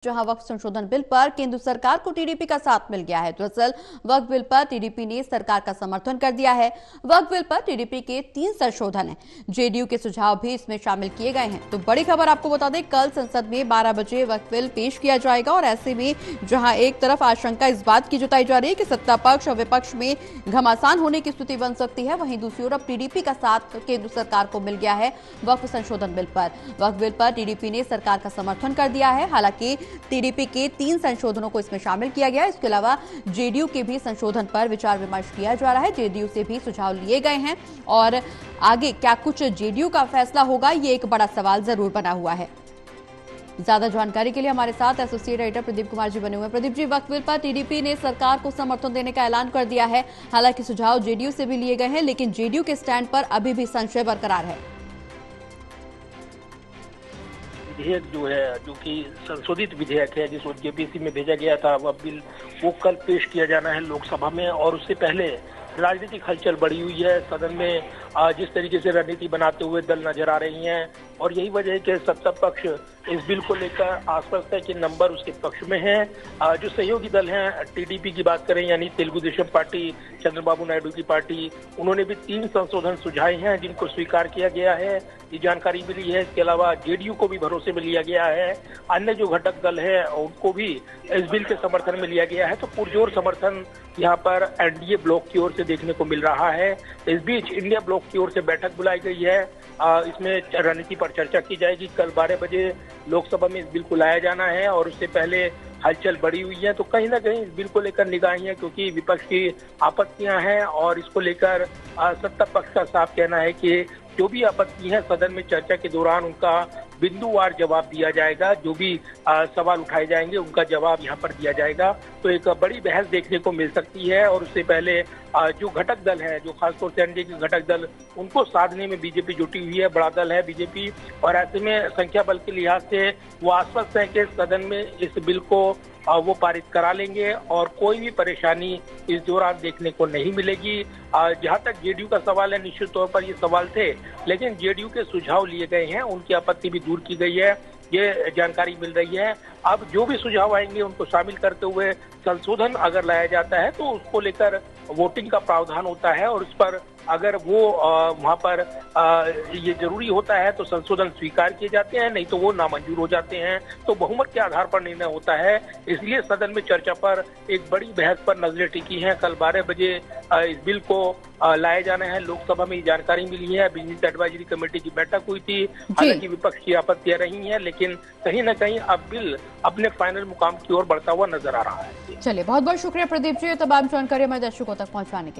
जहां वक्फ संशोधन बिल पर केंद्र सरकार को टीडीपी का साथ मिल गया है। दरअसल वक्फ बिल पर टीडीपी ने सरकार का समर्थन कर दिया है। वक्फ बिल पर टीडीपी के 3 संशोधन हैं। जेडीयू के सुझाव भी इसमें शामिल किए गए हैं। तो बड़ी खबर आपको बता दें, कल संसद में 12 बजे वक्फ बिल पेश किया जाएगा और ऐसे में जहां एक तरफ आशंका इस बात की जताई जा रही है कि सत्ता पक्ष और विपक्ष में घमासान होने की स्थिति बन सकती है, वहीं दूसरी ओर अब टीडीपी का साथ केंद्र सरकार को मिल गया है वक्फ संशोधन बिल पर। वक्फ बिल पर टीडीपी ने सरकार का समर्थन कर दिया है। हालांकि टीडीपी के 3 संशोधनों को इसमें शामिल किया गया है। इसके अलावा जेडीयू के भी संशोधन पर विचार विमर्श किया जा रहा है। जेडीयू से भी सुझाव लिए गए हैं और आगे क्या कुछ जेडीयू का फैसला होगा, ये एक बड़ा सवाल जरूर बना हुआ है। ज्यादा जानकारी के लिए हमारे साथ एसोसिएट एडिटर प्रदीप कुमार जी बने हुए हैं। प्रदीप जी, वक्फ बिल पर टीडीपी ने सरकार को समर्थन देने का ऐलान कर दिया है। हालांकि सुझाव जेडीयू से भी लिए गए हैं, लेकिन जेडीयू के स्टैंड पर अभी भी संशय बरकरार है। विधेयक जो है, जो कि संशोधित विधेयक है, जिसको जेपीसी में भेजा गया था, वह बिल वो कल पेश किया जाना है लोकसभा में। और उससे पहले राजनीतिक हलचल बढ़ी हुई है। सदन में जिस तरीके से रणनीति बनाते हुए दल नजर आ रही हैं और यही वजह है कि सत्ता पक्ष इस बिल को लेकर आश्वस्त है कि नंबर उसके पक्ष में है। जो सहयोगी दल हैं, टीडीपी की बात करें यानी तेलुगु देशम पार्टी, चंद्रबाबू नायडू की पार्टी, उन्होंने भी 3 संशोधन सुझाए हैं जिनको स्वीकार किया गया है, ये जानकारी मिली है। इसके अलावा जेडीयू को भी भरोसे में लिया गया है। अन्य जो घटक दल है उनको भी इस बिल के समर्थन में लिया गया है। तो पुरजोर समर्थन यहाँ पर एनडीए ब्लॉक की ओर से देखने को मिल रहा है। इस बीच इंडिया ब्लॉक की ओर से बैठक बुलाई गई है। इसमें रणनीति पर चर्चा की जाएगी। कल 12 बजे लोकसभा में इस बिल को लाया जाना है और उससे पहले हलचल बढ़ी हुई है। तो कहीं ना कहीं इस बिल को लेकर निगाहें हैं, क्योंकि विपक्ष की आपत्तियां हैं और इसको लेकर सत्ता पक्ष का साफ कहना है कि जो भी आपत्ति है सदन में चर्चा के दौरान उनका बिंदुवार जवाब दिया जाएगा। जो भी सवाल उठाए जाएंगे उनका जवाब यहाँ पर दिया जाएगा। तो एक बड़ी बहस देखने को मिल सकती है। और उससे पहले जो घटक दल है, जो खासतौर से एनडीए के घटक दल, उनको साधने में बीजेपी जुटी हुई है। बड़ा दल है बीजेपी और ऐसे में संख्या बल के लिहाज से वो आश्वस्त है कि सदन में इस बिल को वो पारित करा लेंगे और कोई भी परेशानी इस दौरान देखने को नहीं मिलेगी। जहां तक जेडीयू का सवाल है, निश्चित तौर पर ये सवाल थे, लेकिन जेडीयू के सुझाव लिए गए हैं, उनकी आपत्ति भी दूर की गई है, ये जानकारी मिल रही है। अब जो भी सुझाव आएंगे उनको शामिल करते हुए संशोधन अगर लाया जाता है तो उसको लेकर वोटिंग का प्रावधान होता है और उस पर अगर वो वहां पर ये जरूरी होता है तो संशोधन स्वीकार किए जाते हैं, नहीं तो वो नामंजूर हो जाते हैं। तो बहुमत के आधार पर निर्णय होता है। इसलिए सदन में चर्चा पर एक बड़ी बहस पर नजरें टिकी हैं। कल 12 बजे इस बिल को लाया जाना है। लोकसभा में जानकारी मिली है। बिजनेस एडवाइजरी कमेटी की बैठक हुई थी। हालांकि विपक्ष की आपत्तियां रही हैं, लेकिन कहीं ना कहीं अब बिल अपने फाइनल मुकाम की ओर बढ़ता हुआ नजर आ रहा है। चलिए, बहुत बहुत शुक्रिया प्रदीप जी, तमाम जानकारी हमारे दर्शकों तक पहुंचाने के लिए।